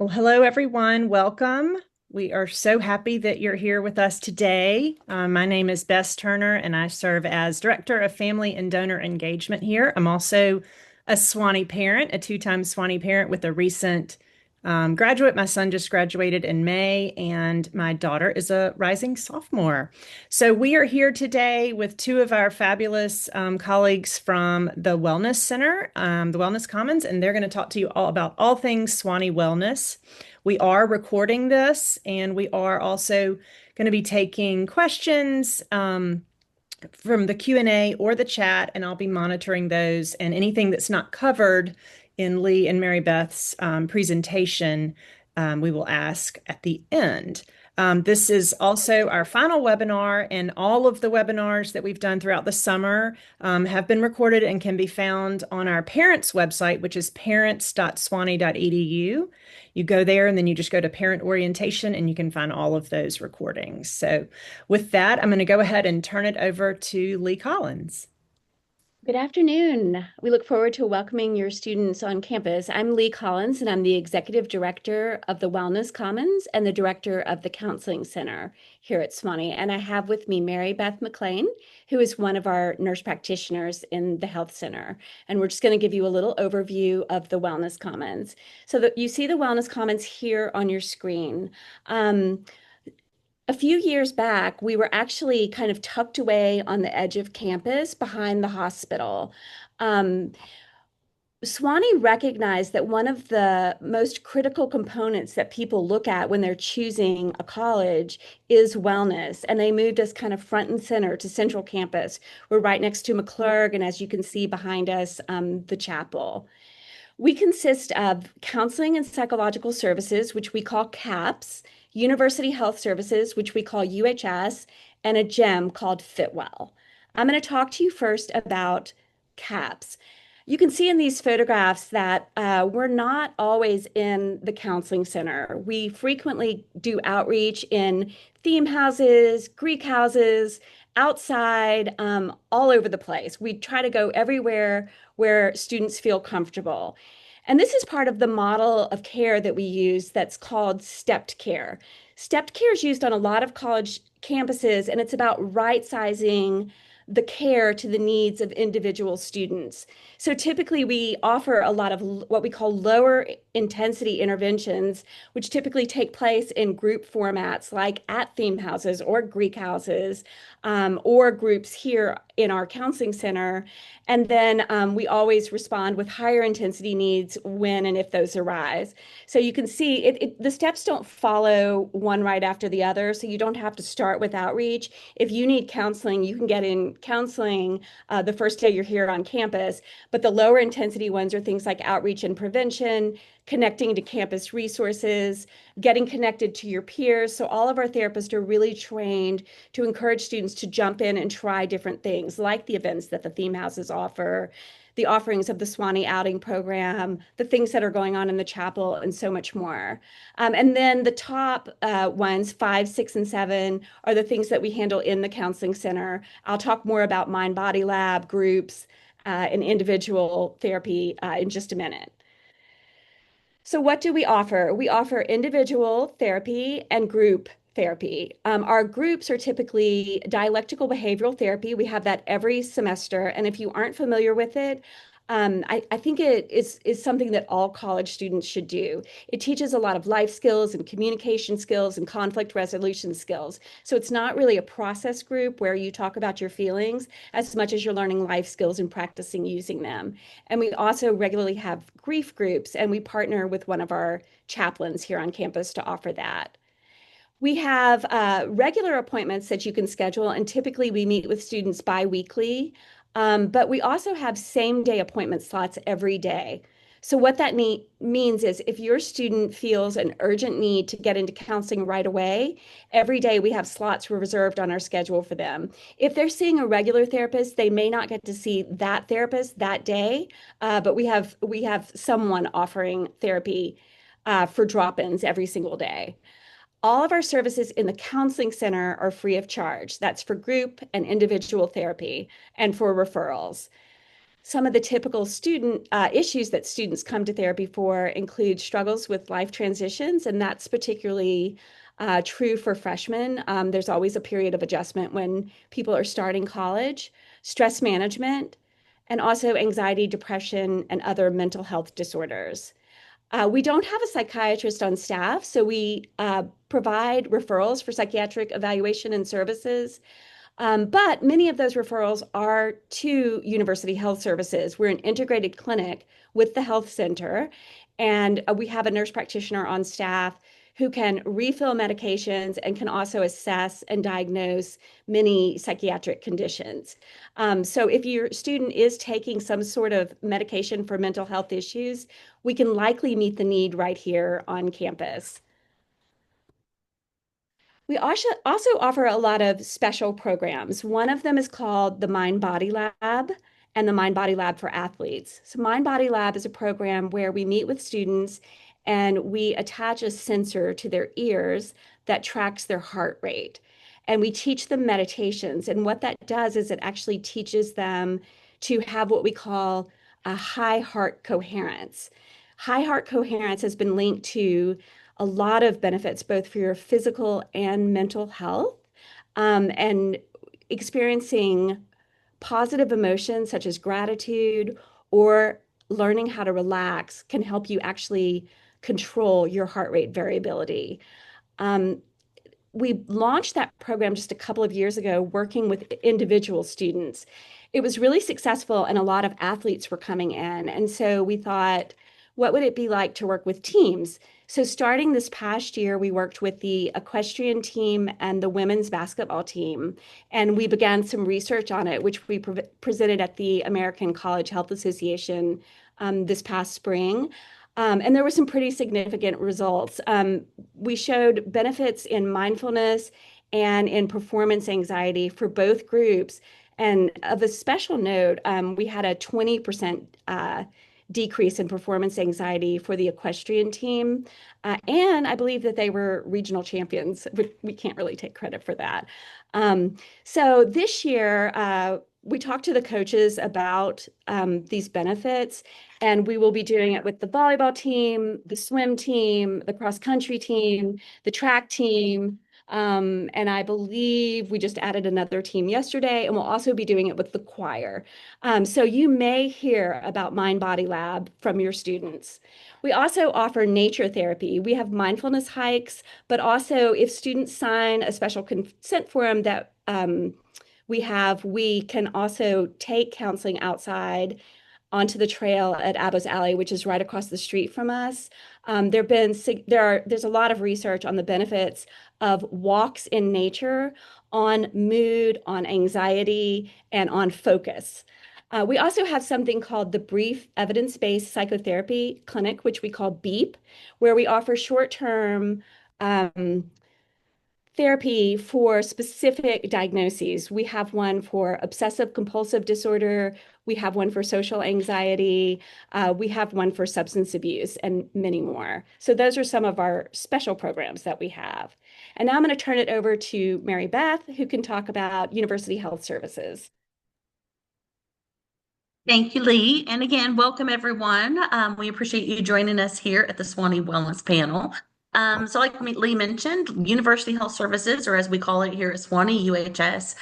Well, hello, everyone. Welcome. We are so happy that you're here with us today. My name is Bess Turner, and I serve as Director of Family and Donor Engagement here. I'm also a Sewanee parent, a two-time Sewanee parent with a recent graduate. My son just graduated in May, and my daughter is a rising sophomore. So we are here today with two of our fabulous colleagues from the Wellness Center, the Wellness Commons, and they're going to talk to you all about all things Sewanee wellness. We are recording this, and we are also going to be taking questions from the Q&A or the chat, and I'll be monitoring those. And anything that's not covered in Lee and Mary Beth's presentation, we will ask at the end. This is also our final webinar, and all of the webinars that we've done throughout the summer have been recorded and can be found on our parents' website, which is parents.sewanee.edu. You go there and then you just go to parent orientation and you can find all of those recordings. So with that, I'm going to go ahead and turn it over to Lee Collins. Good afternoon. We look forward to welcoming your students on campus. I'm Lee Collins, and I'm the Executive Director of the Wellness Commons and the Director of the Counseling Center here at Sewanee. And I have with me Mary Beth McLean, who is one of our nurse practitioners in the Health Center. And we're just going to give you a little overview of the Wellness Commons. So that you see the Wellness Commons here on your screen. A few years back, we were actually kind of tucked away on the edge of campus behind the hospital. Um, Sewanee recognized that one of the most critical components that people look at when they're choosing a college is wellness. And they moved us kind of front and center to Central Campus. We're right next to McClurg, and as you can see behind us, the chapel. We consist of counseling and psychological services, which we call CAPS, University Health Services, which we call UHS, and a GEM called Fitwell. I'm going to talk to you first about CAPS. You can see in these photographs that we're not always in the counseling center. We frequently do outreach in theme houses, Greek houses, outside, all over the place. We try to go everywhere where students feel comfortable. And this is part of the model of care that we use that's called stepped care. Stepped care is used on a lot of college campuses, and it's about right sizing the care to the needs of individual students. So typically we offer a lot of what we call lower intensity interventions, which typically take place in group formats like at theme houses or Greek houses, or groups here in our counseling center. And then we always respond with higher intensity needs when and if those arise. So you can see the steps don't follow one right after the other. So you don't have to start with outreach. If you need counseling, you can get in counseling the first day you're here on campus. But the lower intensity ones are things like outreach and prevention, connecting to campus resources, getting connected to your peers. So all of our therapists are really trained to encourage students to jump in and try different things, like the events that the theme houses offer, the offerings of the Sewanee outing program, the things that are going on in the chapel, and so much more. And then the top ones, 5, 6, and 7, are the things that we handle in the counseling center. I'll talk more about mind-body lab, groups, and individual therapy in just a minute. So what do we offer? We offer individual therapy and group therapy. Our groups are typically dialectical behavioral therapy. We have that every semester. And if you aren't familiar with it, I think it is something that all college students should do. It teaches a lot of life skills and communication skills and conflict resolution skills. So it's not really a process group where you talk about your feelings as much as you're learning life skills and practicing using them. And we also regularly have grief groups, and we partner with one of our chaplains here on campus to offer that. We have regular appointments that you can schedule, and typically we meet with students biweekly. But we also have same day appointment slots every day. So what that means is if your student feels an urgent need to get into counseling right away, every day we have slots reserved on our schedule for them. If they're seeing a regular therapist, they may not get to see that therapist that day, but we have someone offering therapy for drop-ins every single day. All of our services in the counseling center are free of charge. That's for group and individual therapy and for referrals. Some of the typical student issues that students come to therapy for include struggles with life transitions, and that's particularly true for freshmen. There's always a period of adjustment when people are starting college, stress management, and also anxiety, depression, and other mental health disorders. We don't have a psychiatrist on staff, so we provide referrals for psychiatric evaluation and services. But many of those referrals are to University Health Services. We're an integrated clinic with the health center, and we have a nurse practitioner on staff who can refill medications and can also assess and diagnose many psychiatric conditions. So if your student is taking some sort of medication for mental health issues, we can likely meet the need right here on campus. We also offer a lot of special programs. One of them is called the Mind Body Lab and the Mind Body Lab for Athletes. So, Mind Body Lab is a program where we meet with students and we attach a sensor to their ears that tracks their heart rate. And we teach them meditations. And what that does is it actually teaches them to have what we call a high heart coherence. High heart coherence has been linked to a lot of benefits, both for your physical and mental health. And experiencing positive emotions such as gratitude or learning how to relax can help you actually control your heart rate variability. Um, we launched that program just a couple of years ago, working with individual students. It was really successful, and a lot of athletes were coming in. And so we thought, what would it be like to work with teams? So, starting this past year, we worked with the equestrian team and the women's basketball team. And we began some research on it, which we presented at the American College Health Association this past spring. And there were some pretty significant results. We showed benefits in mindfulness and in performance anxiety for both groups. And of a special note, we had a 20% decrease in performance anxiety for the equestrian team. And I believe that they were regional champions. We can't really take credit for that. So this year, we talked to the coaches about these benefits, and we will be doing it with the volleyball team, the swim team, the cross country team, the track team. And I believe we just added another team yesterday, and we'll also be doing it with the choir. So you may hear about Mind Body Lab from your students. We also offer nature therapy. We have mindfulness hikes, but also if students sign a special consent form that we can also take counseling outside onto the trail at Abbo's Alley, which is right across the street from us. There's a lot of research on the benefits of walks in nature on mood, on anxiety, and on focus. We also have something called the Brief Evidence-Based Psychotherapy Clinic, which we call BEEP, where we offer short-term therapy for specific diagnoses. We have one for obsessive compulsive disorder. We have one for social anxiety. We have one for substance abuse and many more. So those are some of our special programs that we have. And now I'm going to turn it over to Mary Beth, who can talk about University Health Services. Thank you, Lee. And again, welcome everyone. We appreciate you joining us here at the Sewanee Wellness Panel. So like Lee mentioned, University Health Services, or as we call it here at Sewanee, UHS,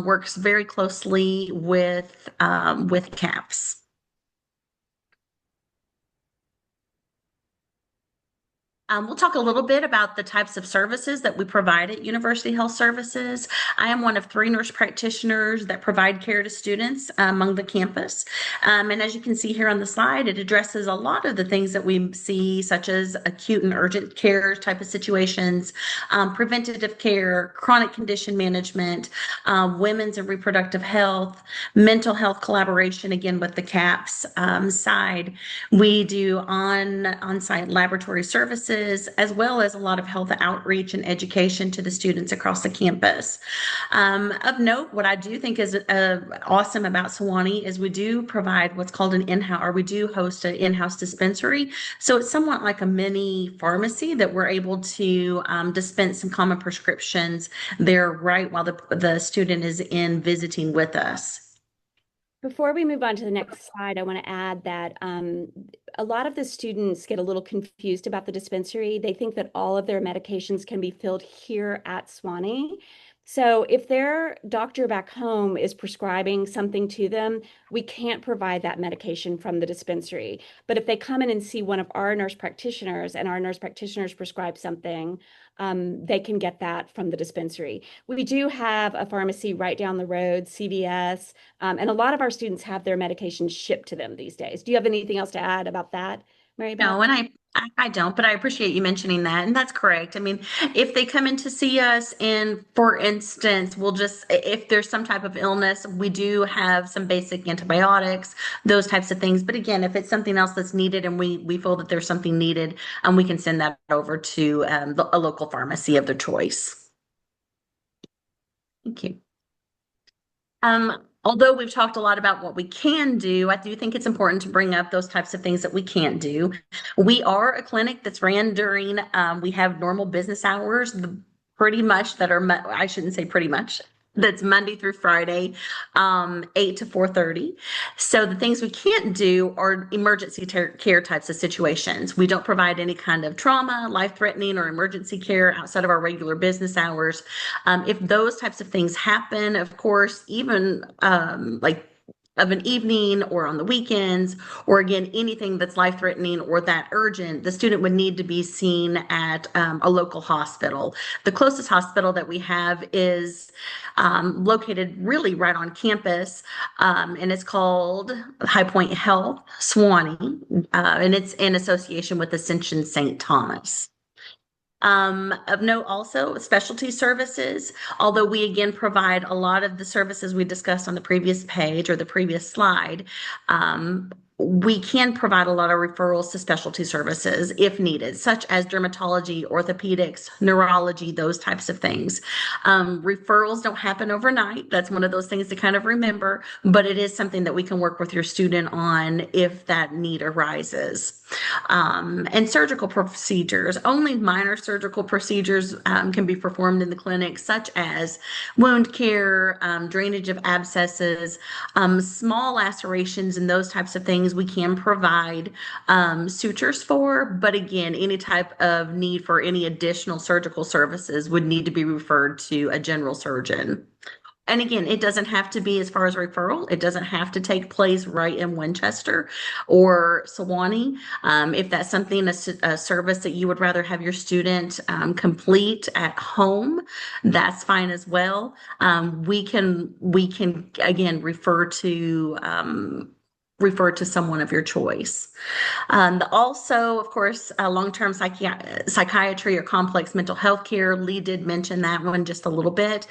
works very closely with CAPS. We'll talk a little bit about the types of services that we provide at University Health Services. I am one of 3 nurse practitioners that provide care to students among the campus. And as you can see here on the slide, it addresses a lot of the things that we see, such as acute and urgent care type of situations, preventative care, chronic condition management, women's and reproductive health, mental health collaboration, again, with the CAPS side. We do on-site laboratory services, as well as a lot of health outreach and education to the students across the campus. Of note, what I do think is awesome about Sewanee is we do provide what's called an in-house, or we do host an in-house dispensary. So it's somewhat like a mini pharmacy that we're able to dispense some common prescriptions there right while the student is in visiting with us. Before we move on to the next slide, I want to add that a lot of the students get a little confused about the dispensary. They think that all of their medications can be filled here at Sewanee. So if their doctor back home is prescribing something to them, we can't provide that medication from the dispensary. But if they come in and see one of our nurse practitioners and our nurse practitioners prescribe something, they can get that from the dispensary. We do have a pharmacy right down the road, CVS, and a lot of our students have their medications shipped to them these days. Do you have anything else to add about that, Mary Beth? No, and I don't, but I appreciate you mentioning that. And that's correct. I mean, if they come in to see us and for instance, we'll just, if there's some type of illness, we do have some basic antibiotics, those types of things. But again, if it's something else that's needed and we feel that there's something needed, we can send that over to a local pharmacy of their choice. Thank you. Although we've talked a lot about what we can do, I do think it's important to bring up those types of things that we can't do. We are a clinic that's ran during, we have normal business hours, pretty much that are, I shouldn't say pretty much, that's Monday through Friday, 8 to 4:30. So the things we can't do are emergency care types of situations. We don't provide any kind of trauma, life-threatening, or emergency care outside of our regular business hours. If those types of things happen, of course, even like of an evening or on the weekends, or again, anything that's life threatening or that urgent, the student would need to be seen at a local hospital. The closest hospital that we have is located really right on campus, and it's called High Point Health, Sewanee, and it's in association with Ascension St. Thomas. Of note also, specialty services, although we again provide a lot of the services we discussed on the previous page or the previous slide, we can provide a lot of referrals to specialty services if needed, such as dermatology, orthopedics, neurology, those types of things. Referrals don't happen overnight. That's one of those things to kind of remember, but it is something that we can work with your student on if that need arises. And surgical procedures, only minor surgical procedures can be performed in the clinic, such as wound care, drainage of abscesses, small lacerations, and those types of things we can provide sutures for. But again, any type of need for any additional surgical services would need to be referred to a general surgeon. And again, it doesn't have to be as far as referral. It doesn't have to take place right in Winchester or Sewanee. If that's something, a service that you would rather have your student complete at home, that's fine as well. We can again refer to someone of your choice. Also, of course, long-term psychiatry or complex mental health care. Lee did mention that one just a little bit.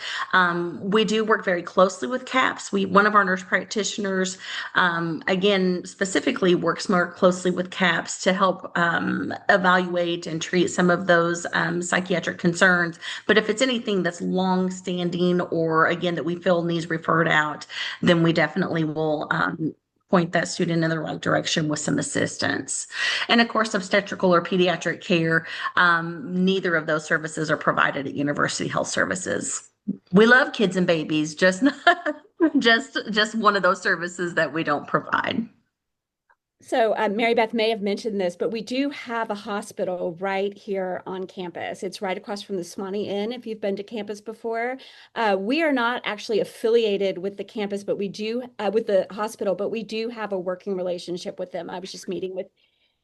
We do work very closely with CAPS. One of our nurse practitioners, again, specifically works more closely with CAPS to help evaluate and treat some of those psychiatric concerns. But if it's anything that's long-standing or, again, that we feel needs referred out, then we definitely will point that student in the right direction with some assistance. And of course, obstetrical or pediatric care, neither of those services are provided at University Health Services. We love kids and babies, just just one of those services that we don't provide. So Mary Beth may have mentioned this, but we do have a hospital right here on campus. It's right across from the Sewanee Inn, if you've been to campus before. We are not actually affiliated with the campus, but we do with the hospital, but we do have a working relationship with them. I was just meeting with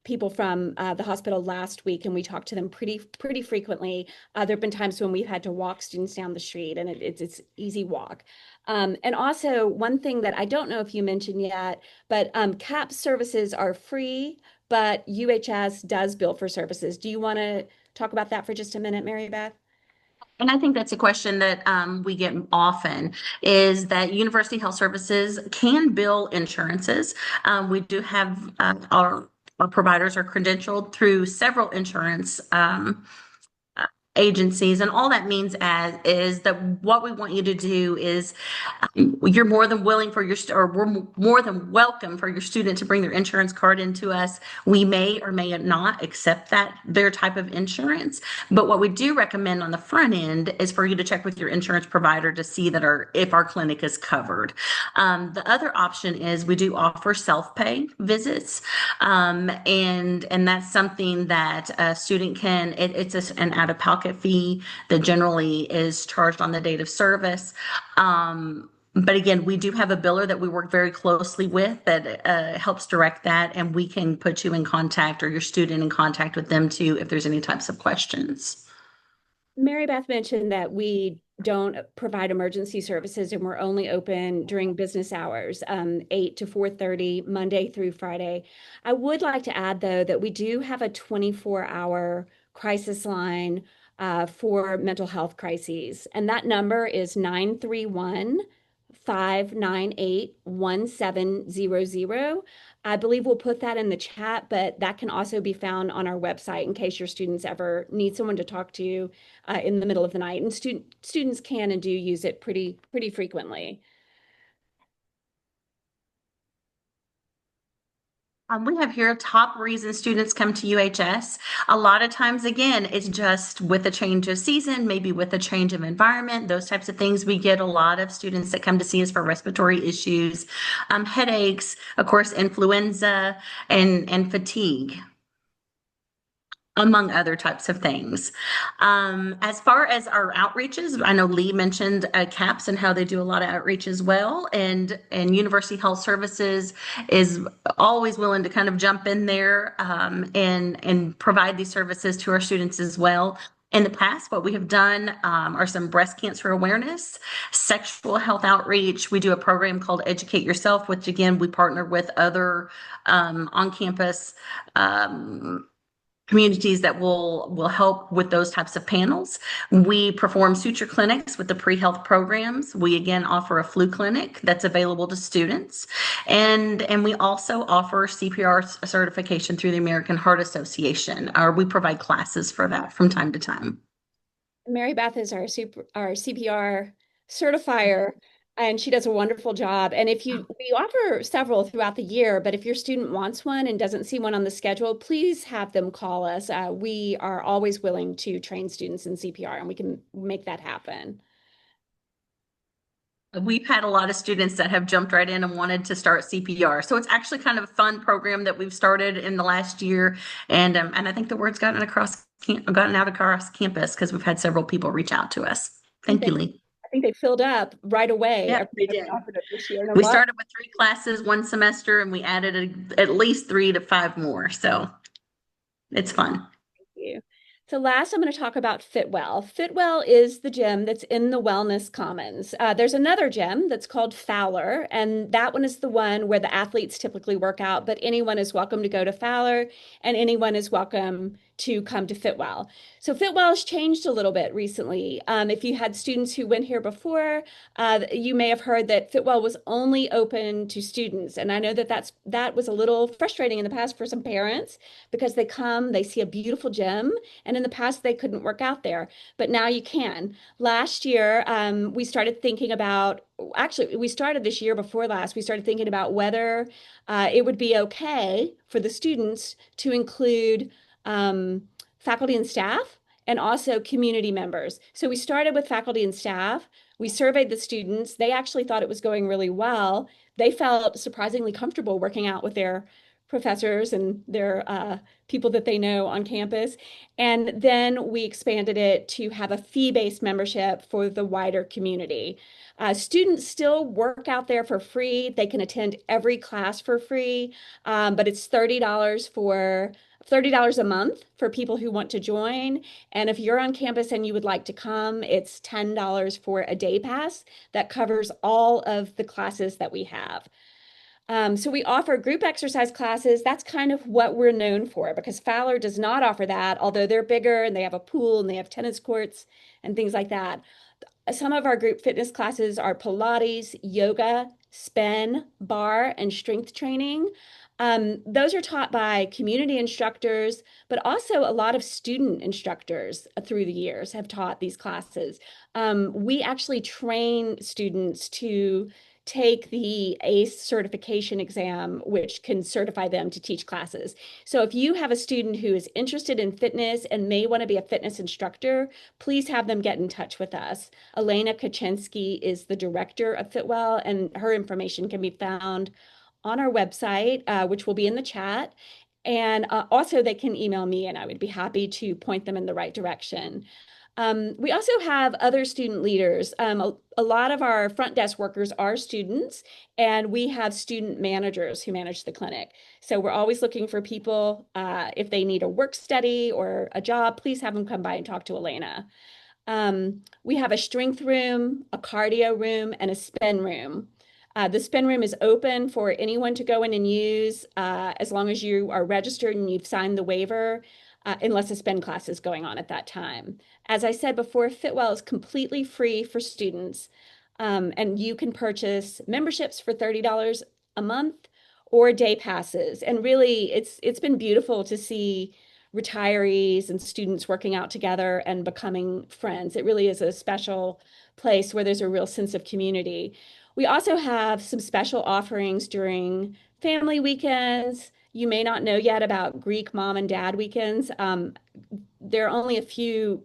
people from the hospital last week, and we talk to them pretty frequently. There have been times when we've had to walk students down the street, and it's easy walk. And also, one thing that I don't know if you mentioned yet, but CAP services are free, but UHS does bill for services. Do you want to talk about that for just a minute, Mary Beth? And I think that's a question that we get often is that University Health Services can bill insurances. We do have our providers are credentialed through several insurance agencies. And all that means as is that what we want you to do is you're more than willing for your or we're more than welcome for your student to bring their insurance card into us. We may or may not accept that their type of insurance, but what we do recommend on the front end is for you to check with your insurance provider to see that if our clinic is covered. The other option is we do offer self-pay visits, and that's something that a student can. It's an out-of-pocket fee that generally is charged on the date of service. But again, we do have a biller that we work very closely with that helps direct that, and we can put you in contact or your student in contact with them too if there's any types of questions. Mary Beth mentioned that we don't provide emergency services and we're only open during business hours, 8 to 4:30, Monday through Friday. I would like to add, though, that we do have a 24-hour crisis line for mental health crises, and that number is 931-598-1700. I believe we'll put that in the chat, but that can also be found on our website in case your students ever need someone to talk to in the middle of the night. And students can and do use it pretty frequently. We have here top reasons students come to UHS. A lot of times, again, it's just with a change of season, maybe with a change of environment, those types of things. We get a lot of students that come to see us for respiratory issues, headaches, of course, influenza, and fatigue, among other types of things. As far as our outreaches, I know Lee mentioned CAPS and how they do a lot of outreach as well. And University Health Services is always willing to kind of jump in there and provide these services to our students as well. In the past, what we have done are some breast cancer awareness, sexual health outreach. We do a program called Educate Yourself, which again, we partner with other on-campus communities that will help with those types of panels. We perform suture clinics with the pre-health programs. We again offer a flu clinic that's available to students. And we also offer CPR certification through the American Heart Association, or we provide classes for that from time to time. Mary Beth is our CPR certifier, and she does a wonderful job. And we offer several throughout the year, but if your student wants one and doesn't see one on the schedule, please have them call us. We are always willing to train students in CPR, and we can make that happen. We've had a lot of students that have jumped right in and wanted to start CPR. So it's actually kind of a fun program that we've started in the last year. And I think the word's gotten out across campus because we've had several people reach out to us. Thank you, Lee. I think they filled up right away. Yeah, they did. Offered it this year. We started with 3 classes one semester and we added at least 3 to 5 more. So it's fun. Thank you. So last, I'm going to talk about Fitwell. Fitwell is the gym that's in the Wellness Commons. There's another gym that's called Fowler, and that one is the one where the athletes typically work out, but anyone is welcome to go to Fowler, and anyone is welcome to come to Fitwell. So Fitwell has changed a little bit recently. If you had students who went here before, you may have heard that Fitwell was only open to students. And I know that was a little frustrating in the past for some parents because they see a beautiful gym, and in the past they couldn't work out there, but now you can. Last year, we started thinking about, actually, we started this year before last, we started thinking about whether it would be okay for the students to include faculty and staff and also community members. So we started with faculty and staff. We surveyed the students. They actually thought it was going really well. They felt surprisingly comfortable working out with their professors and their people that they know on campus. And then we expanded it to have a fee-based membership for the wider community. Students still work out there for free. They can attend every class for free, but it's $30 a month for people who want to join. And if you're on campus and you would like to come, it's $10 for a day pass that covers all of the classes that we have. So we offer group exercise classes. That's kind of what we're known for because Fowler does not offer that, although they're bigger and they have a pool and they have tennis courts and things like that. Some of our group fitness classes are Pilates, yoga, spin, bar, and strength training. Those are taught by community instructors, but also a lot of student instructors through the years have taught these classes. We actually train students to take the ACE certification exam, which can certify them to teach classes. So if you have a student who is interested in fitness and may want to be a fitness instructor, please have them get in touch with us. Elena Kaczynski is the director of Fitwell, and her information can be found on our website, which will be in the chat. And also, they can email me, and I would be happy to point them in the right direction. We also have other student leaders. A lot of our front desk workers are students, and we have student managers who manage the clinic. So we're always looking for people. If they need a work study or a job, please have them come by and talk to Elena. We have a strength room, a cardio room, and a spin room. The spin room is open for anyone to go in and use as long as you are registered and you've signed the waiver, unless a spin class is going on at that time. As I said before, Fitwell is completely free for students, and you can purchase memberships for $30 a month or day passes. And really, it's been beautiful to see retirees and students working out together and becoming friends. It really is a special place where there's a real sense of community. We also have some special offerings during family weekends. You may not know yet about Greek mom and dad weekends. There are only a few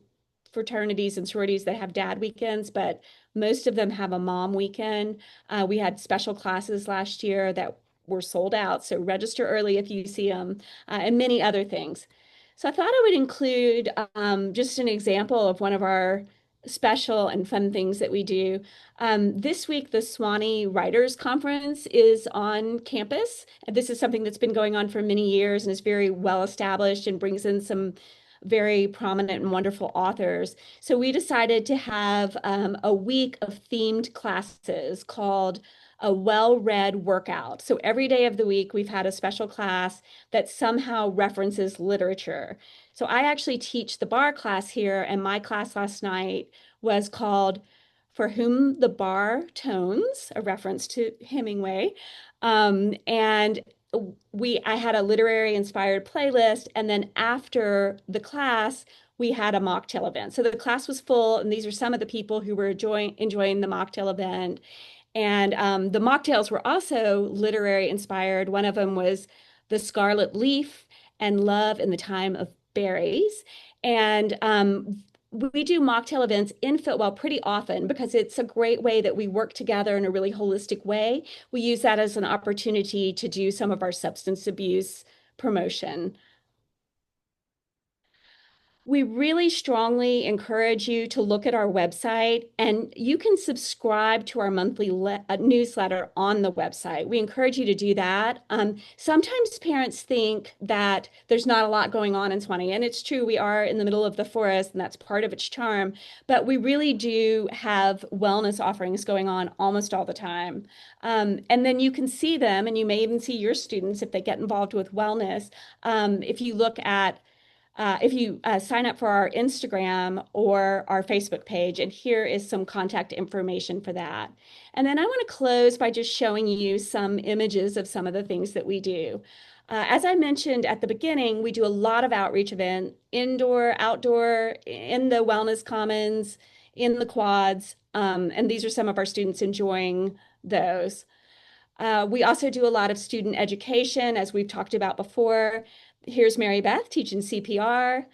fraternities and sororities that have dad weekends, but most of them have a mom weekend. We had special classes last year that were sold out, so register early if you see them, and many other things. So I thought I would include just an example of one of our special and fun things that we do. This week, the Sewanee Writers Conference is on campus. This is something that's been going on for many years and is very well established and brings in some very prominent and wonderful authors. So we decided to have a week of themed classes called a well-read workout. So every day of the week, we've had a special class that somehow references literature. So I actually teach the bar class here, and my class last night was called For Whom the Bar Tones, a reference to Hemingway. And I had a literary inspired playlist, and then after the class, we had a mocktail event. So the class was full, and these are some of the people who were enjoying the mocktail event. And the mocktails were also literary inspired. One of them was The Scarlet Leaf and Love in the Time of Berries. And we do mocktail events in Fitwell pretty often because it's a great way that we work together in a really holistic way. We use that as an opportunity to do some of our substance abuse promotion. We really strongly encourage you to look at our website, and you can subscribe to our monthly newsletter on the website. We encourage you to do that. Sometimes parents think that there's not a lot going on in Sewanee, and it's true, we are in the middle of the forest, and that's part of its charm, but we really do have wellness offerings going on almost all the time. And then you can see them, and you may even see your students if they get involved with wellness. If you sign up for our Instagram or our Facebook page, and here is some contact information for that. And then I want to close by just showing you some images of some of the things that we do. As I mentioned at the beginning, we do a lot of outreach event, indoor, outdoor, in the wellness commons, in the quads, and these are some of our students enjoying those. We also do a lot of student education, as we've talked about before. Here's Mary Beth teaching CPR.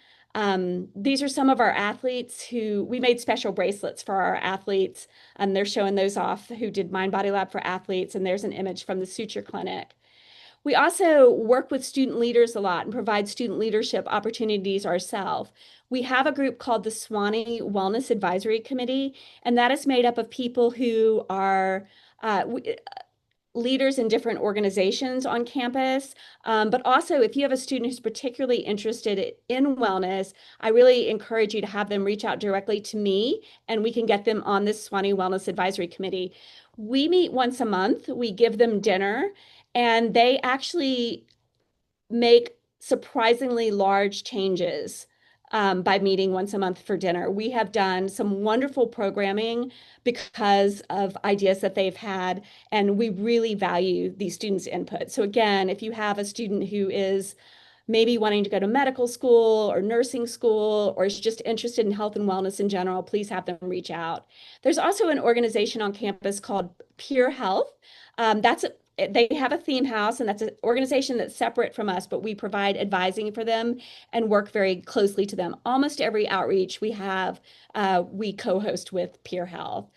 These are some of our athletes who we made special bracelets for our athletes, and they're showing those off who did Mind Body Lab for athletes, and there's an image from the suture clinic. We also work with student leaders a lot and provide student leadership opportunities ourselves. We have a group called the Sewanee Wellness Advisory Committee, and that is made up of people who are leaders in different organizations on campus. But also, if you have a student who's particularly interested in wellness, I really encourage you to have them reach out directly to me, and we can get them on this Sewanee Wellness Advisory Committee. We meet once a month, we give them dinner, and they actually make surprisingly large changes by meeting once a month for dinner. We have done some wonderful programming because of ideas that they've had, and we really value these students' input. So again, if you have a student who is maybe wanting to go to medical school or nursing school, or is just interested in health and wellness in general, please have them reach out. There's also an organization on campus called Peer Health. They have a theme house, and that's an organization that's separate from us, but we provide advising for them and work very closely to them. Almost every outreach we have, we co-host with Peer Health.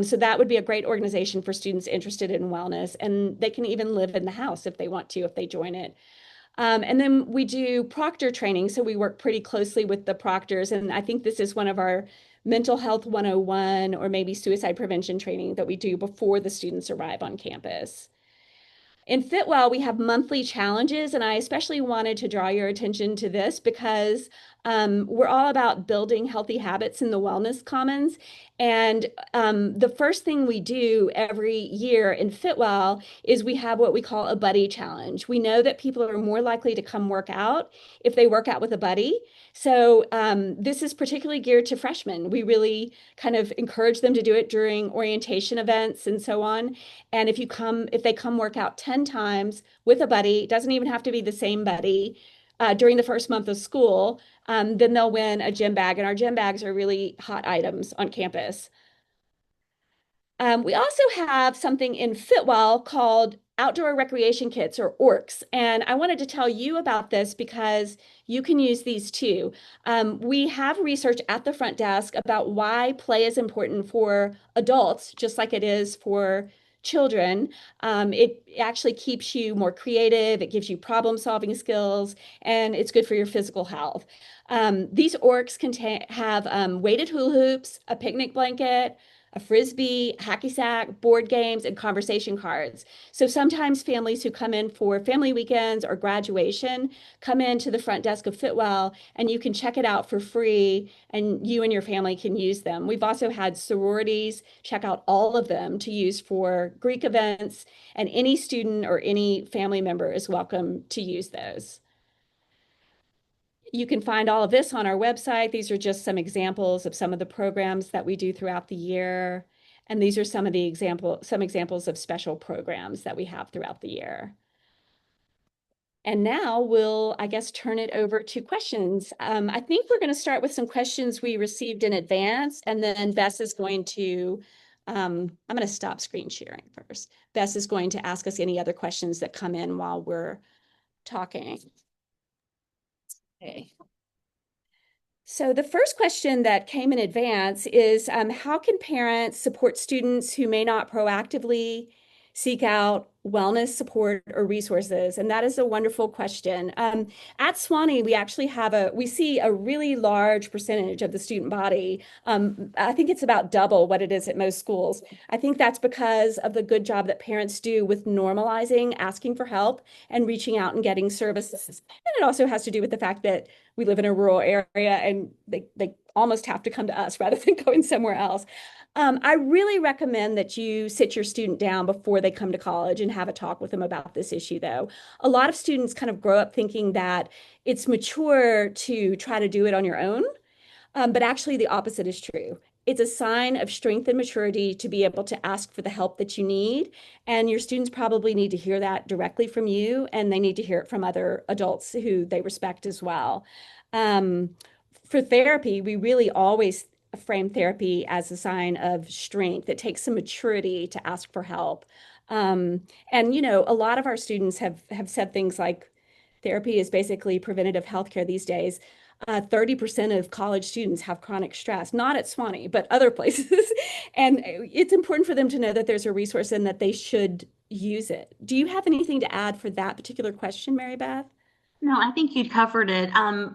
So that would be a great organization for students interested in wellness, and they can even live in the house if they want to, if they join it. And then we do proctor training. So we work pretty closely with the proctors. And I think this is one of our mental health 101 or maybe suicide prevention training that we do before the students arrive on campus. In Fitwell, we have monthly challenges, and I especially wanted to draw your attention to this because we're all about building healthy habits in the Wellness Commons. And the first thing we do every year in Fitwell is we have what we call a buddy challenge. We know that people are more likely to come work out if they work out with a buddy. So this is particularly geared to freshmen. We really kind of encourage them to do it during orientation events and so on. And if they come work out 10 times with a buddy, it doesn't even have to be the same buddy, during the first month of school, then they'll win a gym bag. And our gym bags are really hot items on campus. We also have something in Fitwell called outdoor recreation kits, or ORCs. And I wanted to tell you about this because you can use these too. We have research at the front desk about why play is important for adults, just like it is for children. It actually keeps you more creative, it gives you problem solving skills, and it's good for your physical health. These ORCs have weighted hula hoops, a picnic blanket, a frisbee, hacky sack, board games, and conversation cards. So sometimes families who come in for family weekends or graduation come into the front desk of Fitwell, and you can check it out for free, and you and your family can use them. We've also had sororities check out all of them to use for Greek events, and any student or any family member is welcome to use those. You can find all of this on our website. These are just some examples of some of the programs that we do throughout the year. And these are some examples of special programs that we have throughout the year. And now we'll, I guess, turn it over to questions. I think we're going to start with some questions we received in advance, and then Bess is going to, I'm going to stop screen sharing first. Bess is going to ask us any other questions that come in while we're talking. Okay. So the first question that came in advance is, how can parents support students who may not proactively seek out wellness support or resources? And that is a wonderful question. At Sewanee, we see a really large percentage of the student body. I think it's about double what it is at most schools. I think that's because of the good job that parents do with normalizing asking for help and reaching out and getting services. And it also has to do with the fact that we live in a rural area and they almost have to come to us rather than going somewhere else. I really recommend that you sit your student down before they come to college and have a talk with them about this issue, though. A lot of students kind of grow up thinking that it's mature to try to do it on your own, but actually the opposite is true. It's a sign of strength and maturity to be able to ask for the help that you need. And your students probably need to hear that directly from you, and they need to hear it from other adults who they respect as well. For therapy, we really always frame therapy as a sign of strength. It takes some maturity to ask for help. And, you know, a lot of our students have said things like therapy is basically preventative healthcare these days. 30% of college students have chronic stress, not at Sewanee, but other places. And it's important for them to know that there's a resource and that they should use it. Do you have anything to add for that particular question, Mary Beth? No, I think you covered it.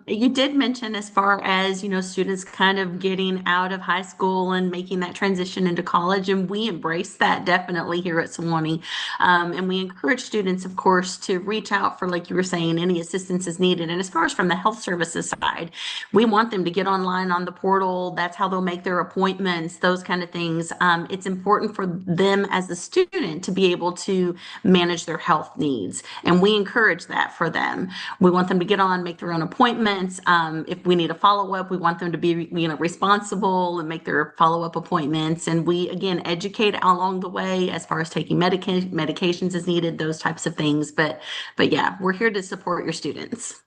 You did mention as far as, students kind of getting out of high school and making that transition into college, and we embrace that definitely here at Sewanee. And we encourage students, of course, to reach out for, like you were saying, any assistance is needed. And as far as from the health services side, we want them to get online on the portal. That's how they'll make their appointments, those kind of things. It's important for them as a student to be able to manage their health needs, and we encourage that for them. We want them to get on, make their own appointments. If we need a follow-up, we want them to be, responsible and make their follow-up appointments. And we, again, educate along the way as far as taking medications as needed, those types of things. But yeah, we're here to support your students.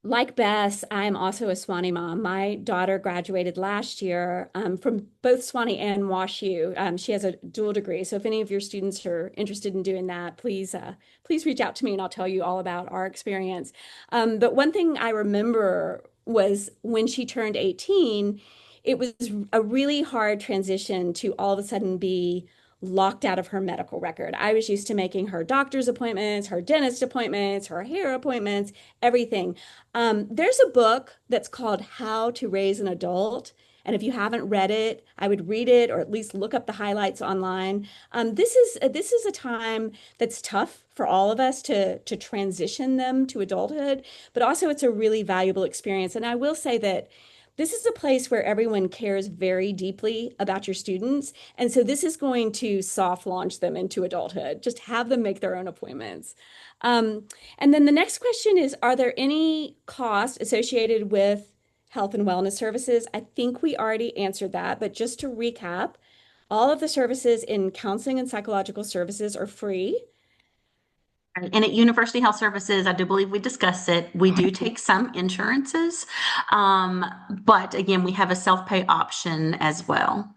Like Bess, I'm also a Sewanee mom. My daughter graduated last year from both Sewanee and WashU. She has a dual degree. So if any of your students are interested in doing that, please reach out to me and I'll tell you all about our experience. But one thing I remember was when she turned 18, it was a really hard transition to all of a sudden be locked out of her medical record. I was used to making her doctor's appointments, her dentist appointments, her hair appointments, everything. There's a book that's called How to Raise an Adult. And if you haven't read it, I would read it or at least look up the highlights online. This is a time that's tough for all of us to transition them to adulthood, but also it's a really valuable experience. And I will say that this is a place where everyone cares very deeply about your students. And so this is going to soft launch them into adulthood. Just have them make their own appointments. Um, and then the next question is, are there any costs associated with health and wellness services? I think we already answered that, but just to recap, all of the services in counseling and psychological services are free. And at University Health Services, I do believe we discussed it. We do take some insurances, but again, we have a self-pay option as well.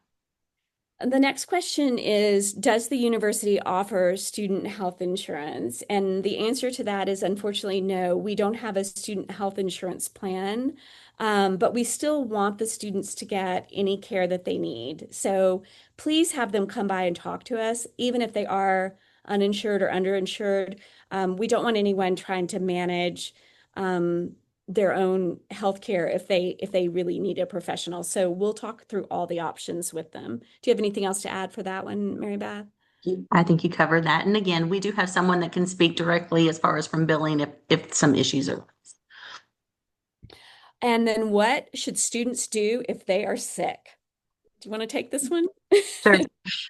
The next question is, does the university offer student health insurance? And the answer to that is unfortunately no, we don't have a student health insurance plan, but we still want the students to get any care that they need. So please have them come by and talk to us, even if they are uninsured or underinsured. We don't want anyone trying to manage their own healthcare if they really need a professional. So we'll talk through all the options with them. Do you have anything else to add for that one, Mary Beth? I think you covered that. And again, we do have someone that can speak directly as far as from billing if some issues are. And then what should students do if they are sick? Do you want to take this one? Sure,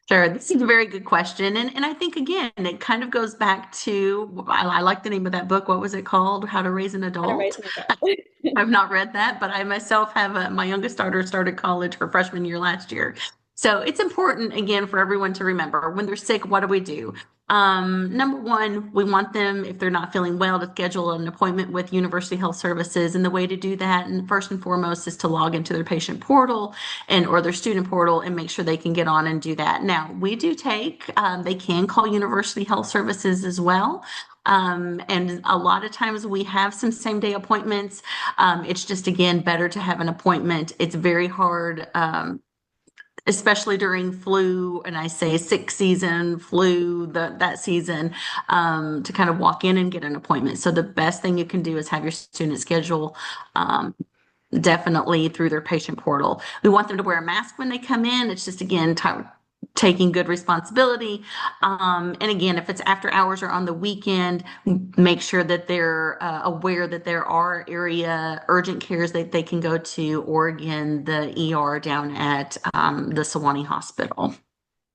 sure. This is a very good question. And I think, again, it kind of goes back to, I like the name of that book. What was it called? How to Raise an How to raise Adult. an adult. I've not read that, but I myself have my youngest daughter started college her freshman year last year. So it's important, again, for everyone to remember when they're sick, what do we do? Number one, we want them, if they're not feeling well, to schedule an appointment with University Health Services. And the way to do that, and first and foremost, is to log into their patient portal or their student portal and make sure they can get on and do that. Now, we do they can call University Health Services as well. And a lot of times we have some same day appointments. It's just, again, better to have an appointment. It's very hard, especially during flu, and I say sick season, flu, that season, to kind of walk in and get an appointment. So the best thing you can do is have your student schedule, definitely through their patient portal. We want them to wear a mask when they come in. It's just, again, taking good responsibility. And again, if it's after hours or on the weekend, make sure that they're aware that there are area urgent cares that they can go to, or again, the ER down at the Sewanee Hospital.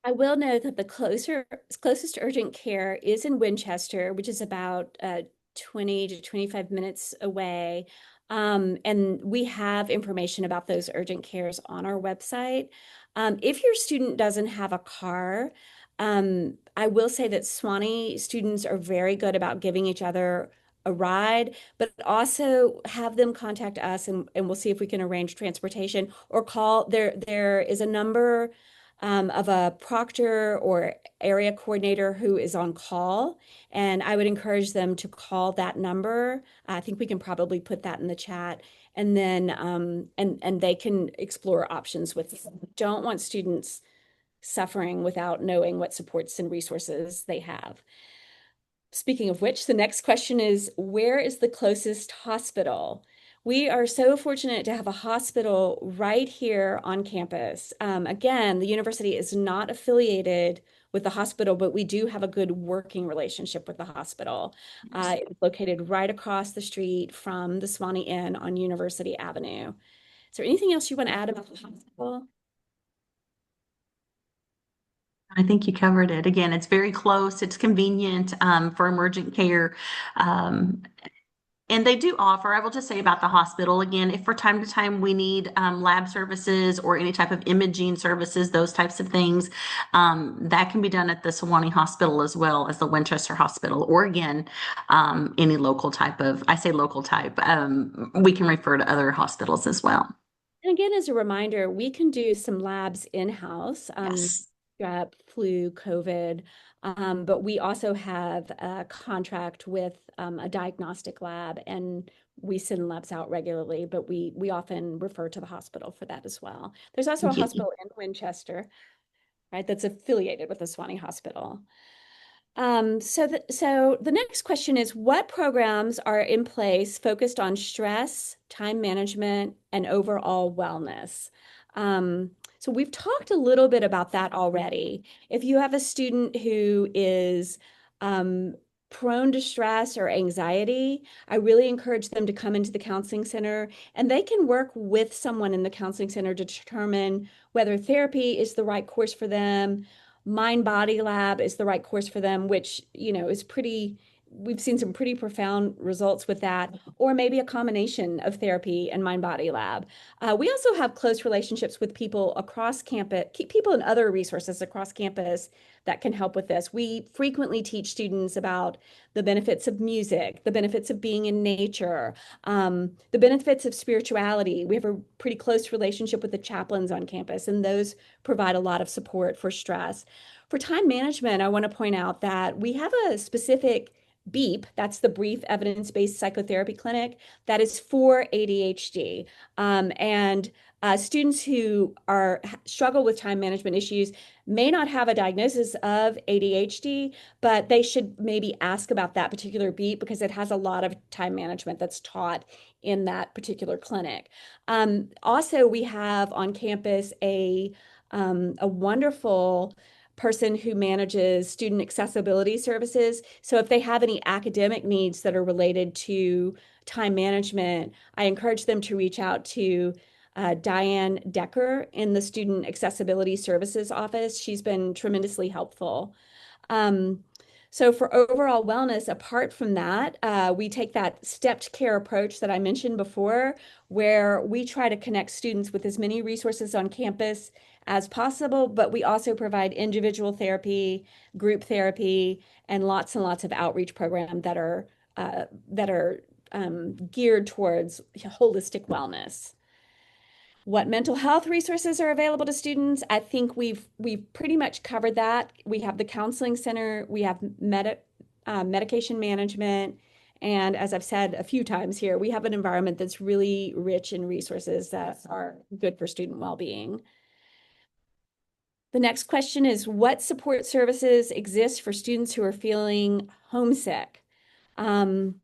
I will note that the closest urgent care is in Winchester, which is about 20 to 25 minutes away. And we have information about those urgent cares on our website. If your student doesn't have a car, I will say that Sewanee students are very good about giving each other a ride, but also have them contact us and we'll see if we can arrange transportation or call. There is a number of a proctor or area coordinator who is on call. And I would encourage them to call that number. I think we can probably put that in the chat. And then and they can explore options with us. Don't want students suffering without knowing what supports and resources they have. Speaking of which, the next question is, where is the closest hospital? We are so fortunate to have a hospital right here on campus. Again, the university is not affiliated with the hospital, but we do have a good working relationship with the hospital. It's located right across the street from the Sewanee Inn on University Avenue. Is there anything else you want to add about the hospital? I think you covered it. Again, it's very close. It's convenient for emergent care. Um, And they do offer, I will just say about the hospital again, if from time to time we need lab services or any type of imaging services, those types of things, that can be done at the Sewanee Hospital as well as the Winchester Hospital, or again, any local type of, I say local type, we can refer to other hospitals as well. And again, as a reminder, we can do some labs in-house, Yes. strep, flu, COVID, but we also have a contract with a diagnostic lab, and we send labs out regularly, but we often refer to the hospital for that as well. There's also a Thank you. hospital in Winchester, right, that's affiliated with the Sewanee Hospital. So the next question is, what programs are in place focused on stress, time management, and overall wellness? So we've talked a little bit about that already. If you have a student who is prone to stress or anxiety, I really encourage them to come into the counseling center, and they can work with someone in the counseling center to determine whether therapy is the right course for them, mind body lab is the right course for them, which, is pretty, we've seen some pretty profound results with that, or maybe a combination of therapy and mind body lab. We also have close relationships with people across campus, people and other resources across campus that can help with this. We frequently teach students about the benefits of music, the benefits of being in nature, the benefits of spirituality. We have a pretty close relationship with the chaplains on campus, and those provide a lot of support for stress. For time management, I want to point out that we have a specific BEEP, that's the Brief Evidence-Based Psychotherapy Clinic, that is for ADHD. And students who struggle with time management issues may not have a diagnosis of ADHD, but they should maybe ask about that particular BEEP because it has a lot of time management that's taught in that particular clinic. Also, we have on campus a wonderful person who manages student accessibility services. So if they have any academic needs that are related to time management, I encourage them to reach out to Diane Decker in the Student Accessibility Services Office. She's been tremendously helpful. Um, so for overall wellness, apart from that, we take that stepped care approach that I mentioned before, where we try to connect students with as many resources on campus as possible, but we also provide individual therapy, group therapy, and lots of outreach programs that are geared towards holistic wellness. What mental health resources are available to students? I think we've pretty much covered that. We have the counseling center, we have medication management, and as I've said a few times here, we have an environment that's really rich in resources that are good for student well-being. The next question is, what support services exist for students who are feeling homesick? Um,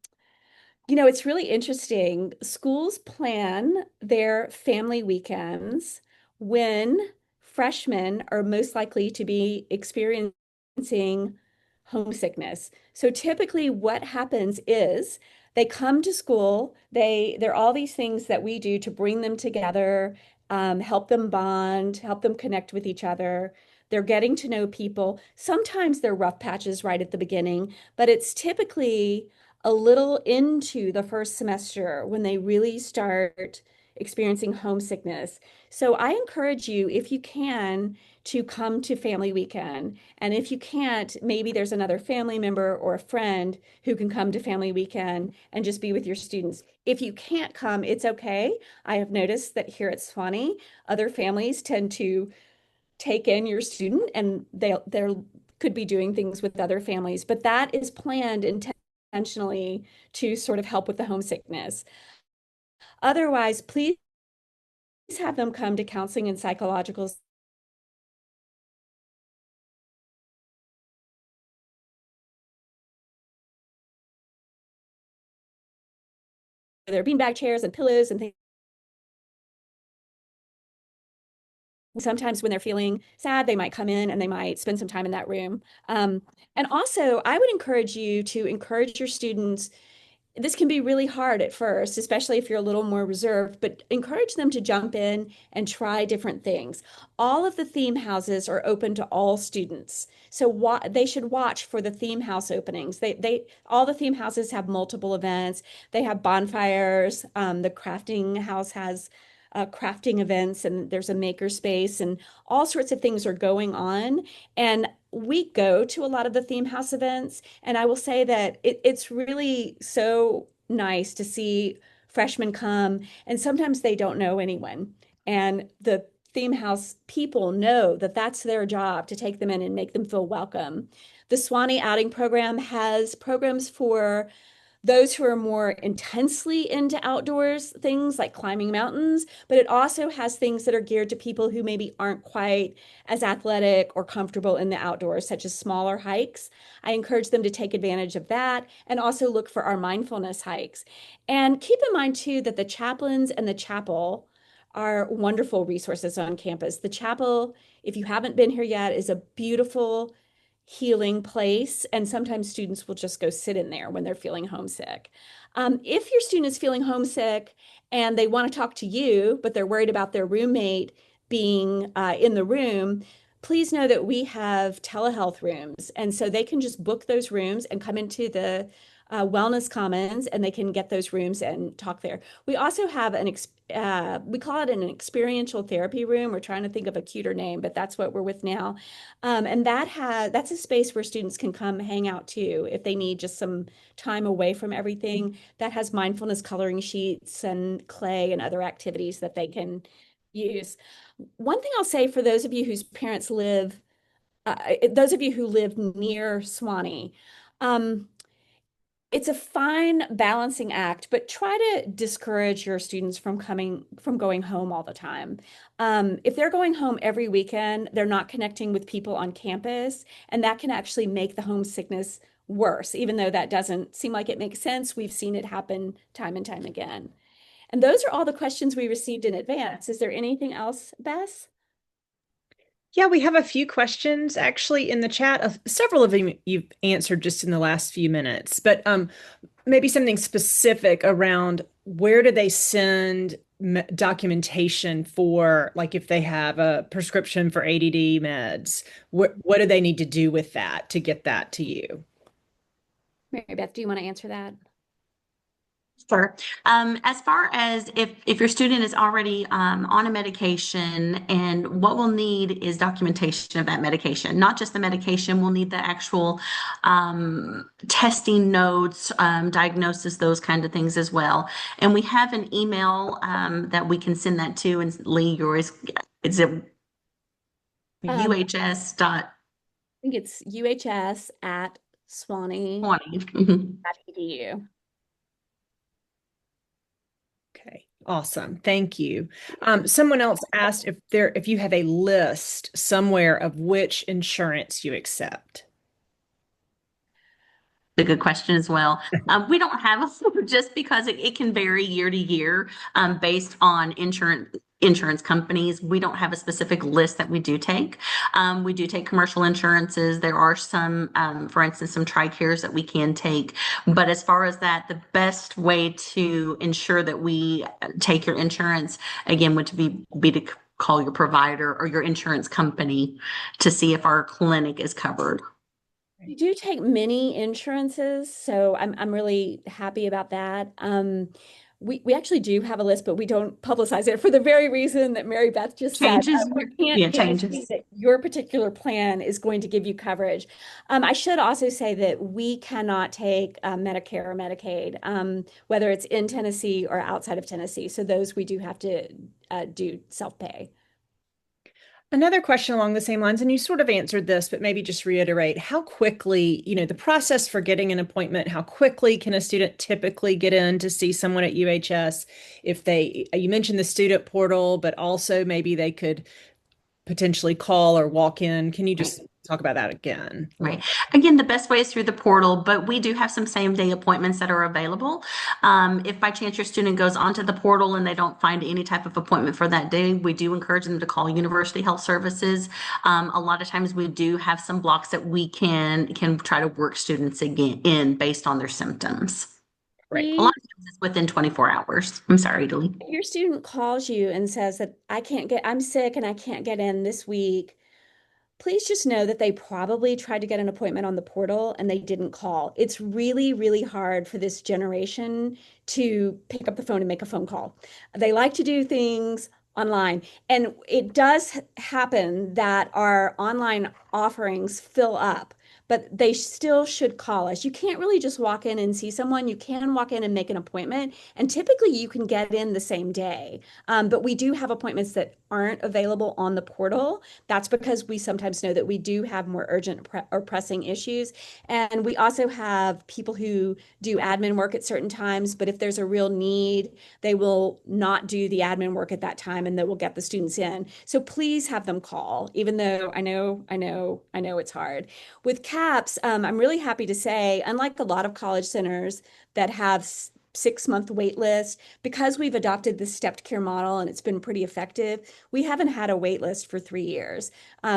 it's really interesting. Schools plan their family weekends when freshmen are most likely to be experiencing homesickness. So typically what happens is they come to school, there are all these things that we do to bring them together, help them bond, help them connect with each other. They're getting to know people. Sometimes they're rough patches right at the beginning, but it's typically a little into the first semester when they really start experiencing homesickness. So I encourage you, if you can, to come to family weekend. And if you can't, maybe there's another family member or a friend who can come to family weekend and just be with your students. If you can't come, it's okay. I have noticed that here at Sewanee, other families tend to take in your student and they're could be doing things with other families, but that is planned intentionally to sort of help with the homesickness. Otherwise, please have them come to counseling and psychological. There are beanbag chairs and pillows and things. Sometimes when they're feeling sad, they might come in and they might spend some time in that room. And also, I would encourage you to encourage your students this can be really hard at first, especially if you're a little more reserved, but encourage them to jump in and try different things. All of the theme houses are open to all students. So they should watch for the theme house openings. All the theme houses have multiple events. They have bonfires. The crafting house has crafting events, and there's a maker space, and all sorts of things are going on. And we go to a lot of the theme house events, and I will say that it's really so nice to see freshmen come, and sometimes they don't know anyone. And the theme house people know that that's their job to take them in and make them feel welcome. The Sewanee Outing Program has programs for those who are more intensely into outdoors things like climbing mountains, but it also has things that are geared to people who maybe aren't quite as athletic or comfortable in the outdoors, such as smaller hikes. I encourage them to take advantage of that and also look for our mindfulness hikes. And keep in mind, too, that the chaplains and the chapel are wonderful resources on campus. The chapel, if you haven't been here yet, is a beautiful healing place. And sometimes students will just go sit in there when they're feeling homesick. If your student is feeling homesick and they want to talk to you, but they're worried about their roommate being in the room, please know that we have telehealth rooms. And so they can just book those rooms and come into the Wellness Commons, and they can get those rooms and talk there. We also have we call it an experiential therapy room. We're trying to think of a cuter name, but that's what we're with now. And that's a space where students can come hang out too if they need just some time away from everything. That has mindfulness coloring sheets and clay and other activities that they can use. One thing I'll say for those of you whose parents those of you who live near Sewanee, it's a fine balancing act, but try to discourage your students from going home all the time. If they're going home every weekend, they're not connecting with people on campus, and that can actually make the homesickness worse, even though that doesn't seem like it makes sense. We've seen it happen time and time again. And those are all the questions we received in advance. Is there anything else, Bess? Yeah, we have a few questions actually in the chat. Several of them you've answered just in the last few minutes, but maybe something specific around where do they send documentation for, like if they have a prescription for ADD meds, what do they need to do with that to get that to you? Mary Beth, do you want to answer that? Sure. As far as if your student is already on a medication, and what we'll need is documentation of that medication, not just the medication, we'll need the actual testing notes, diagnosis, those kind of things as well. And we have an email that we can send that to, and Lee, yours, is it UHS dot I think it's UHS at 20? Swanee.edu. Okay, awesome. Thank you. Someone else asked if you have a list somewhere of which insurance you accept. A good question as well. We don't have a just because it can vary year to year based on insurance companies. We don't have a specific list that we do take. We do take commercial insurances. There are some, for instance, some TRICARES that we can take. But as far as that, the best way to ensure that we take your insurance, again, would be to call your provider or your insurance company to see if our clinic is covered. We do take many insurances, so I'm really happy about that. We actually do have a list, but we don't publicize it for the very reason that Mary Beth just said. Changes, We can't guarantee that your particular plan is going to give you coverage. I should also say that we cannot take Medicare or Medicaid, whether it's in Tennessee or outside of Tennessee. So those we do have to do self-pay. Another question along the same lines, and you sort of answered this, but maybe just reiterate how quickly, the process for getting an appointment, how quickly can a student typically get in to see someone at UHS? You mentioned the student portal, but also maybe they could potentially call or walk in. Can you just talk about that again? Right. Again, the best way is through the portal, but we do have some same day appointments that are available. If by chance your student goes onto the portal and they don't find any type of appointment for that day, we do encourage them to call University Health Services. A lot of times we do have some blocks that we can try to work students again in based on their symptoms. Right. A lot Please, of times it's within 24 hours. I'm sorry, Italy. if your student calls you and says that I'm sick and I can't get in this week, please just know that they probably tried to get an appointment on the portal and they didn't call. It's really, really hard for this generation to pick up the phone and make a phone call. They like to do things online. And it does happen that our online offerings fill up, but they still should call us. You can't really just walk in and see someone. You can walk in and make an appointment, and typically you can get in the same day. But we do have appointments that aren't available on the portal. That's because we sometimes know that we do have more urgent or pressing issues. And we also have people who do admin work at certain times, but if there's a real need, they will not do the admin work at that time and they will get the students in. So please have them call, even though I know it's hard. With CAPS, I'm really happy to say, unlike a lot of college centers that have 6-month wait list, because we've adopted this stepped care model and it's been pretty effective, we haven't had a wait list for 3 years.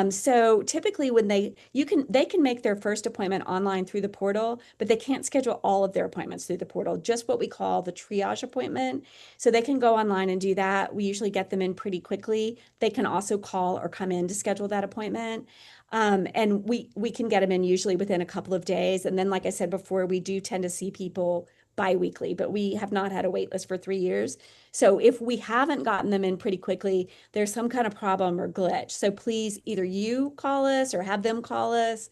So typically when they can make their first appointment online through the portal, but they can't schedule all of their appointments through the portal, just what we call the triage appointment. So they can go online and do that. We usually get them in pretty quickly. They can also call or come in to schedule that appointment. And we can get them in usually within a couple of days. And then, like I said before, we do tend to see people biweekly, but we have not had a wait list for 3 years. So if we haven't gotten them in pretty quickly, there's some kind of problem or glitch. So please either you call us or have them call us.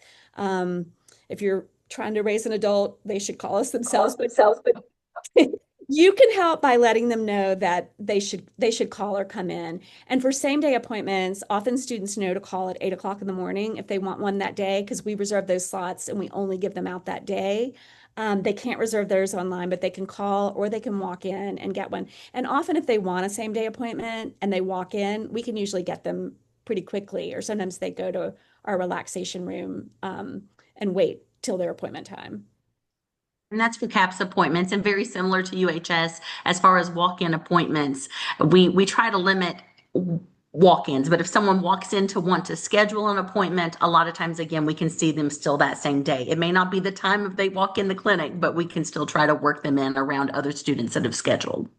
If you're trying to raise an adult, they should call us themselves. But you can help by letting them know that they should call or come in. And for same day appointments, often students know to call at 8 o'clock in the morning if they want one that day, because we reserve those slots and we only give them out that day. They can't reserve theirs online, but they can call or they can walk in and get one. And often if they want a same day appointment and they walk in, we can usually get them pretty quickly, or sometimes they go to our relaxation room and wait till their appointment time. And that's for CAPS appointments, and very similar to UHS as far as walk-in appointments. We try to limit walk-ins, but if someone walks in to want to schedule an appointment, a lot of times again we can see them still that same day. It may not be the time if they walk in the clinic, but we can still try to work them in around other students that have scheduled.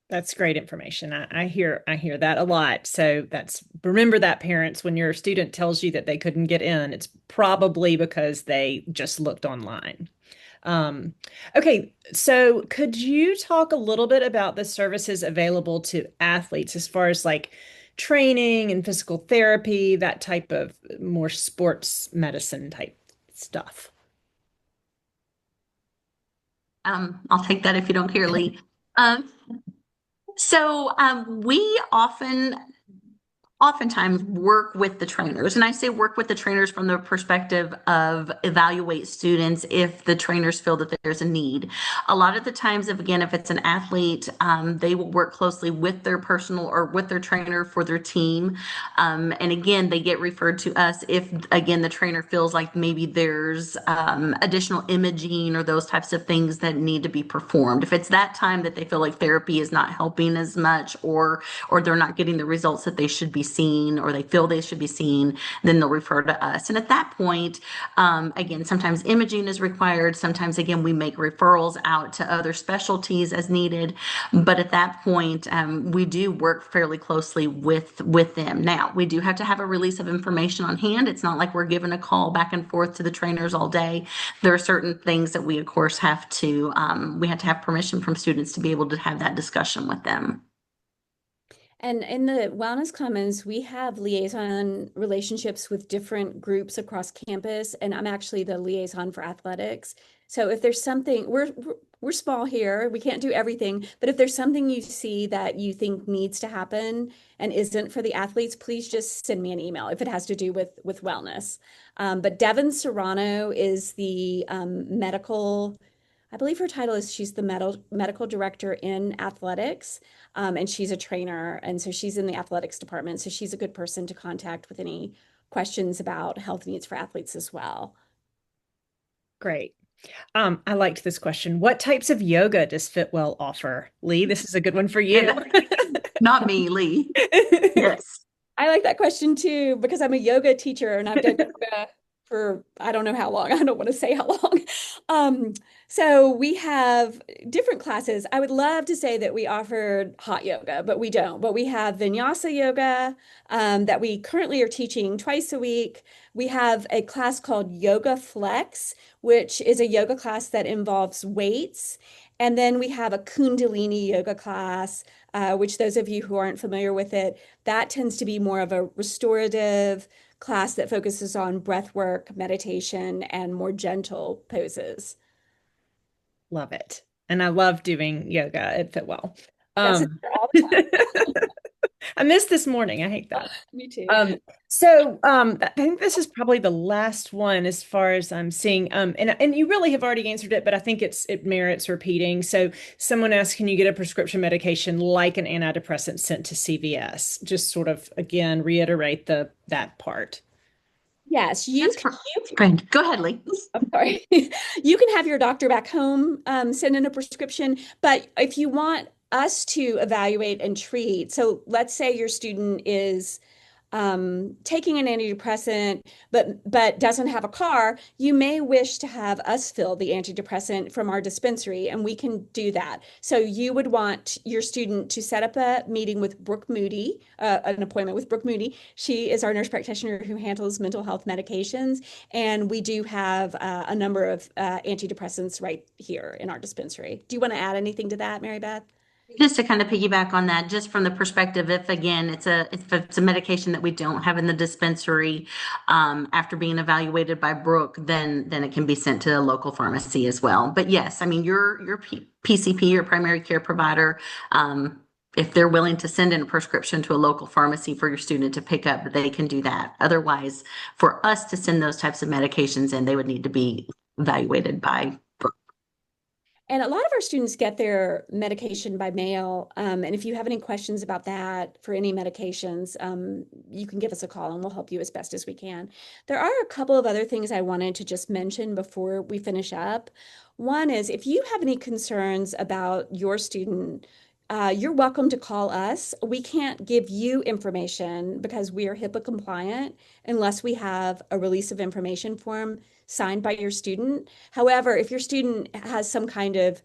That's great information. I hear that a lot. So that's remember that parents, when your student tells you that they couldn't get in, it's probably because they just looked online. Um, okay, so could you talk a little bit about the services available to athletes as far as like training and physical therapy, that type of more sports medicine type stuff? I'll take that if you don't care, Lee. Um, we oftentimes work with the trainers, and I say work with the trainers from the perspective of evaluate students if the trainers feel that there's a need. A lot of the times, if it's an athlete, they will work closely with their personal or with their trainer for their team. And again, they get referred to us if, again, the trainer feels like maybe there's additional imaging or those types of things that need to be performed. If it's that time that they feel like therapy is not helping as much, or they're not getting the results that they should be seen, or they feel they should be seen, then they'll refer to us. And at that point, again, sometimes imaging is required. Sometimes, again, we make referrals out to other specialties as needed. But at that point, we do work fairly closely with them. Now, we do have to have a release of information on hand. It's not like we're giving a call back and forth to the trainers all day. There are certain things that we, of course, we have to have permission from students to be able to have that discussion with them. And in the Wellness Commons, we have liaison relationships with different groups across campus, and I'm actually the liaison for athletics. So if there's something, we're small here, we can't do everything, but if there's something you see that you think needs to happen and isn't for the athletes, please just send me an email if it has to do with wellness. But Devin Serrano is the medical. I believe her title is she's the medical director in athletics, and she's a trainer, and so she's in the athletics department. So she's a good person to contact with any questions about health needs for athletes as well. Great. I liked this question. What types of yoga does Fitwell offer? Lee, this is a good one for you. Not me, Lee. Yes. I like that question too, because I'm a yoga teacher and I've done yoga for I don't know how long. I don't want to say how long. So we have different classes. I would love to say that we offered hot yoga, but we don't. But we have vinyasa yoga that we currently are teaching twice a week. We have a class called Yoga Flex, which is a yoga class that involves weights. And then we have a Kundalini yoga class, which those of you who aren't familiar with it, that tends to be more of a restorative class that focuses on breath work, meditation, and more gentle poses. Love it. And I love doing yoga. It fit well. Yes, it's Um, there all the time. I missed this morning. I hate that. Me too. I think this is probably the last one as far as I'm seeing. And you really have already answered it, but I think it merits repeating. So someone asked, can you get a prescription medication like an antidepressant sent to CVS? Just sort of again reiterate that part. Yes, you That's can. great. Go ahead, Lee. I'm sorry. You can have your doctor back home send in a prescription, but if you want us to evaluate and treat, so let's say your student is taking an antidepressant but doesn't have a car, you may wish to have us fill the antidepressant from our dispensary, and we can do that. So you would want your student to set up a meeting with Brooke Moody, an appointment with Brooke Moody. She is our nurse practitioner who handles mental health medications, and we do have a number of antidepressants right here in our dispensary. Do you want to add anything to that, Mary Beth? Just to kind of piggyback on that, just from the perspective, if again, if it's a medication that we don't have in the dispensary, after being evaluated by Brooke, then it can be sent to a local pharmacy as well. But yes, I mean, your PCP, your primary care provider, if they're willing to send in a prescription to a local pharmacy for your student to pick up, they can do that. Otherwise, for us to send those types of medications in, they would need to be evaluated by Brooke. And a lot of our students get their medication by mail. And if you have any questions about that for any medications, you can give us a call and we'll help you as best as we can. There are a couple of other things I wanted to just mention before we finish up. One is if you have any concerns about your student, you're welcome to call us. We can't give you information because we are HIPAA compliant unless we have a release of information form signed by your student. However, if your student has some kind of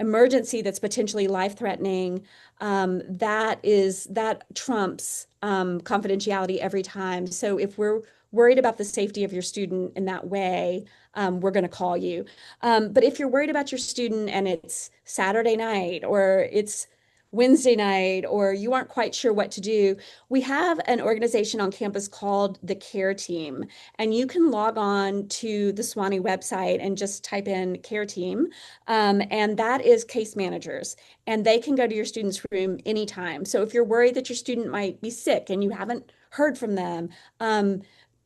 emergency that's potentially life-threatening, that trumps confidentiality every time. So if we're worried about the safety of your student in that way, we're going to call you. But if you're worried about your student and it's Saturday night or it's Wednesday night, or you aren't quite sure what to do, we have an organization on campus called the Care Team. And you can log on to the Sewanee website and just type in Care Team. And that is case managers. And they can go to your student's room anytime. So if you're worried that your student might be sick and you haven't heard from them,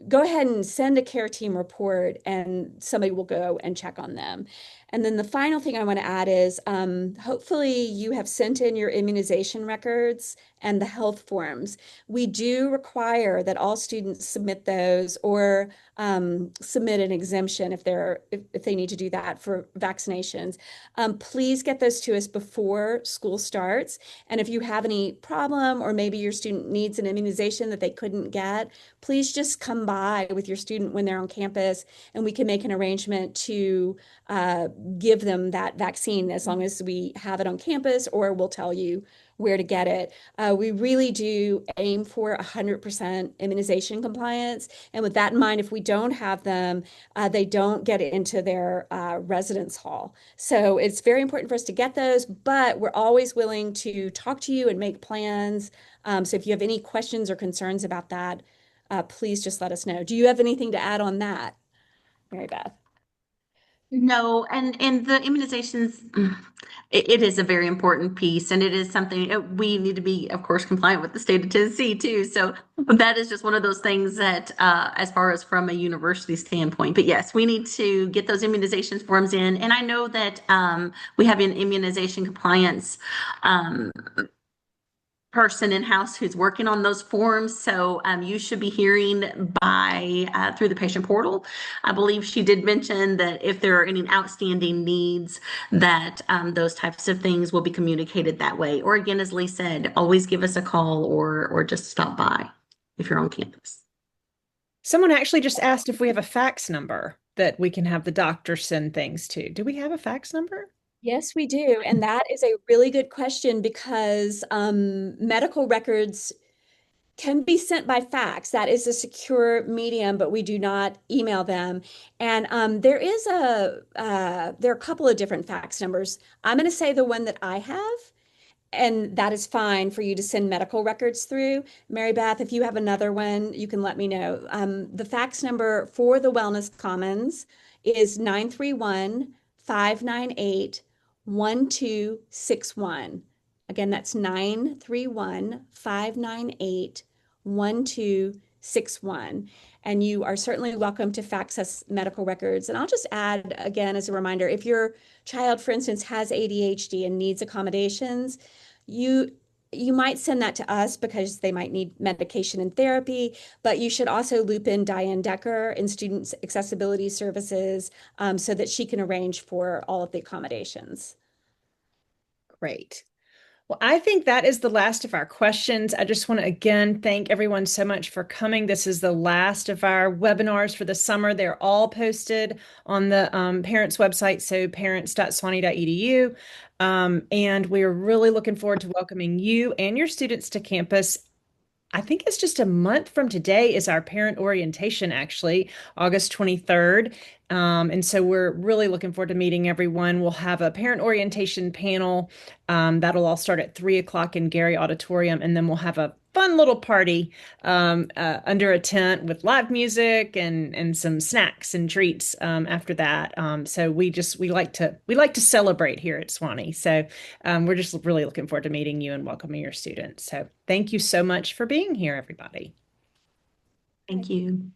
go ahead and send a care team report and somebody will go and check on them. And then the final thing I want to add is hopefully you have sent in your immunization records and the health forms. We do require that all students submit those or submit an exemption if they need to do that for vaccinations. Please get those to us before school starts. And if you have any problem or maybe your student needs an immunization that they couldn't get, please just come by with your student when they're on campus and we can make an arrangement to give them that vaccine as long as we have it on campus or we'll tell you where to get it. We really do aim for 100% immunization compliance. And with that in mind, if we don't have them, they don't get into their residence hall. So it's very important for us to get those, but we're always willing to talk to you and make plans. So if you have any questions or concerns about that, please just let us know. Do you have anything to add on that, Mary Beth? No, and the immunizations, it is a very important piece, and it is something we need to be, of course, compliant with the state of Tennessee too. So that is just one of those things that, as far as from a university standpoint, but yes, we need to get those immunizations forms in, and I know that we have an immunization compliance person in-house who's working on those forms. So you should be hearing by through the patient portal. I believe she did mention that if there are any outstanding needs, that those types of things will be communicated that way. Or again, as Lee said, always give us a call or just stop by if you're on campus. Someone actually just asked if we have a fax number. that we can have the doctor send things to. Do we have a fax number? Yes, we do. And that is a really good question because medical records can be sent by fax. That is a secure medium, but we do not email them. And there are a couple of different fax numbers. I'm going to say the one that I have, and that is fine for you to send medical records through. Mary Beth, if you have another one, you can let me know. The fax number for the Wellness Commons is 931-598-1261. Again, that's 931-598-1261. And you are certainly welcome to fax us medical records. And I'll just add again as a reminder, if your child, for instance, has ADHD and needs accommodations, you you might send that to us because they might need medication and therapy, but you should also loop in Diane Decker in Student Accessibility Services so that she can arrange for all of the accommodations. Great. Well, I think that is the last of our questions. I just want to again thank everyone so much for coming. This is the last of our webinars for the summer. They're all posted on the parents' website, so parents.sewanee.edu. And we're really looking forward to welcoming you and your students to campus. I think it's just a month from today is our parent orientation, actually, August 23rd. And so we're really looking forward to meeting everyone. We'll have a parent orientation panel that'll all start at 3 o'clock in Gary Auditorium. And then we'll have a fun little party under a tent with live music and some snacks and treats after that. So we like to celebrate here at Sewanee. So we're just really looking forward to meeting you and welcoming your students. So thank you so much for being here, everybody. Thank you.